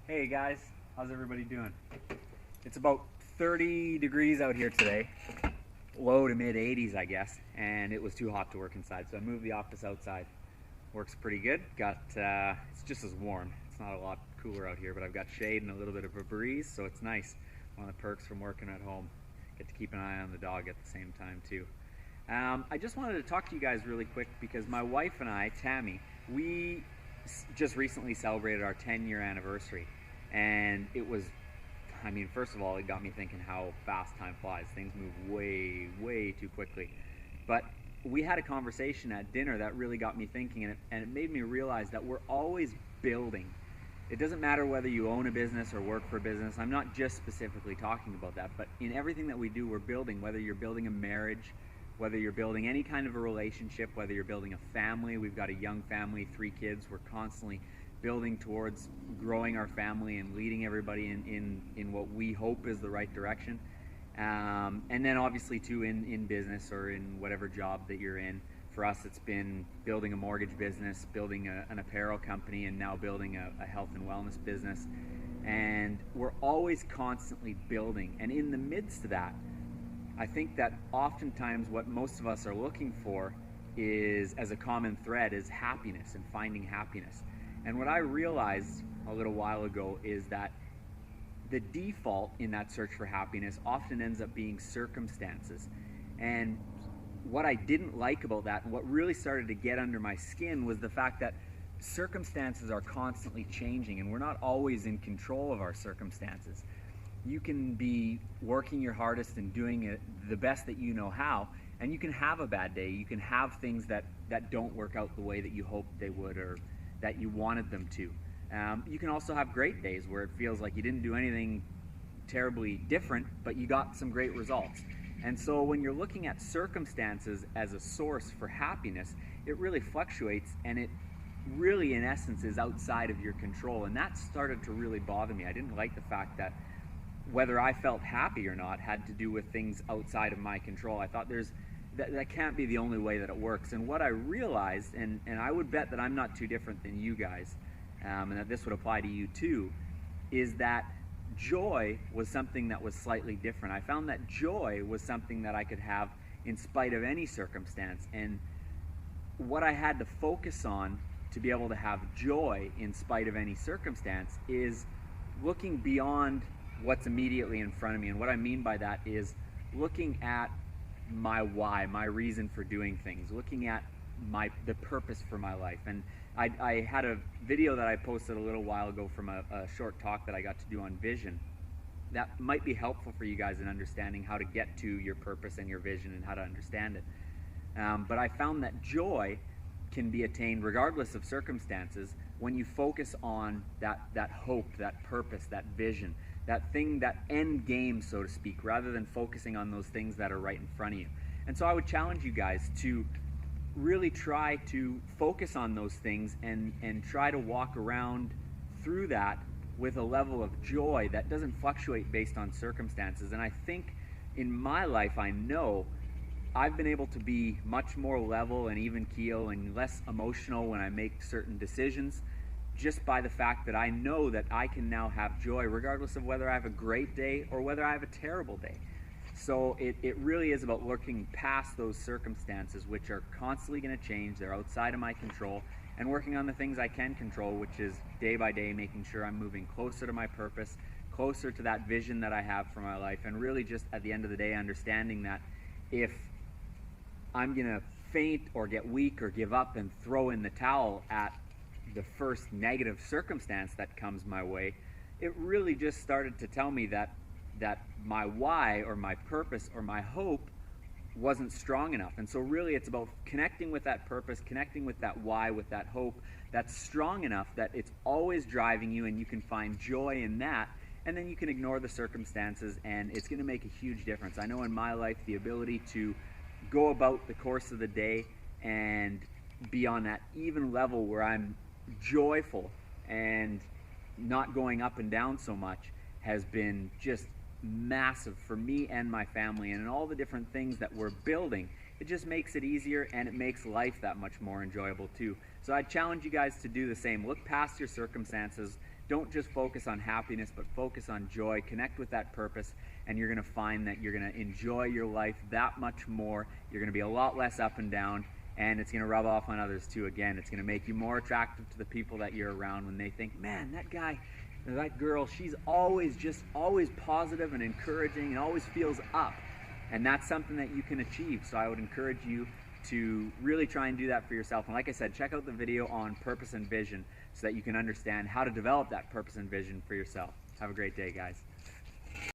Hey guys, how's everybody doing? It's about 30 degrees out here today, low to mid 80s I guess, and it was too hot to work inside, so I moved the office outside. Works pretty good. It's just as warm. It's not a lot cooler out here, but I've got shade and a little bit of a breeze, so it's nice. One of the perks from working at home. Get to keep an eye on the dog at the same time too. I just wanted to talk to you guys really quick because my wife and I, Tammy, we just recently celebrated our 10-year anniversary. And it was, first of all, it got me thinking how fast time flies. Things move way, way too quickly. But we had a conversation at dinner that really got me thinking, and it made me realize that we're always building. It doesn't matter whether you own a business or work for a business. I'm not just specifically talking about that, but in everything that we do, we're building. Whether you're building a marriage, whether you're building any kind of a relationship, whether you're building a family. We've got a young family, 3 kids. We're constantly building towards growing our family and leading everybody in what we hope is the right direction. And then obviously too in business or in whatever job that you're in. For us, it's been building a mortgage business, building an apparel company, and now building a health and wellness business. And we're always constantly building. And in the midst of that, I think that oftentimes what most of us are looking for is, as a common thread, is happiness and finding happiness. And what I realized a little while ago is that the default in that search for happiness often ends up being circumstances. And what I didn't like about that, and what really started to get under my skin, was the fact that circumstances are constantly changing and we're not always in control of our circumstances. You can be working your hardest and doing it the best that you know how, and you can have a bad day. You can have things that don't work out the way that you hoped they would or that you wanted them to. You can also have great days where it feels like you didn't do anything terribly different, but you got some great results. And so when you're looking at circumstances as a source for happiness, it really fluctuates, and it really, in essence, is outside of your control. And that started to really bother me. I didn't like the fact that whether I felt happy or not had to do with things outside of my control. I thought that can't be the only way that it works. And what I realized, and I would bet that I'm not too different than you guys, and that this would apply to you too, is that joy was something that was slightly different. I found that joy was something that I could have in spite of any circumstance. And what I had to focus on to be able to have joy in spite of any circumstance is looking beyond what's immediately in front of me. And what I mean by that is looking at my why, my reason for doing things, looking at the purpose for my life. And I had a video that I posted a little while ago from a short talk that I got to do on vision that might be helpful for you guys in understanding how to get to your purpose and your vision and how to understand it. But I found that joy can be attained regardless of circumstances when you focus on that hope, that purpose, that vision, that thing, that end game, so to speak, rather than focusing on those things that are right in front of you. And so I would challenge you guys to really try to focus on those things and try to walk around through that with a level of joy that doesn't fluctuate based on circumstances. And I think in my life, I know I've been able to be much more level and even keel and less emotional when I make certain decisions, just by the fact that I know that I can now have joy regardless of whether I have a great day or whether I have a terrible day. So it really is about looking past those circumstances, which are constantly going to change. They're outside of my control, and working on the things I can control, which is day by day making sure I'm moving closer to my purpose, closer to that vision that I have for my life, and really just at the end of the day understanding that if I'm going to faint or get weak or give up and throw in the towel at the first negative circumstance that comes my way, it really just started to tell me that my why or my purpose or my hope wasn't strong enough. And so really it's about connecting with that purpose, connecting with that why, with that hope that's strong enough that it's always driving you and you can find joy in that, and then you can ignore the circumstances and it's going to make a huge difference. I know in my life the ability to go about the course of the day and be on that even level where I'm joyful and not going up and down so much has been just massive for me and my family. And in all the different things that we're building, it just makes it easier and it makes life that much more enjoyable too. So I challenge you guys to do the same. Look past your circumstances, don't just focus on happiness, but focus on joy. Connect with that purpose, and you're going to find that you're going to enjoy your life that much more. You're going to be a lot less up and down, and it's going to rub off on others too. Again, it's going to make you more attractive to the people that you're around when they think, man, that guy, that girl, she's always positive and encouraging and always feels up. And that's something that you can achieve. So I would encourage you to really try and do that for yourself. And like I said, check out the video on purpose and vision so that you can understand how to develop that purpose and vision for yourself. Have a great day, guys.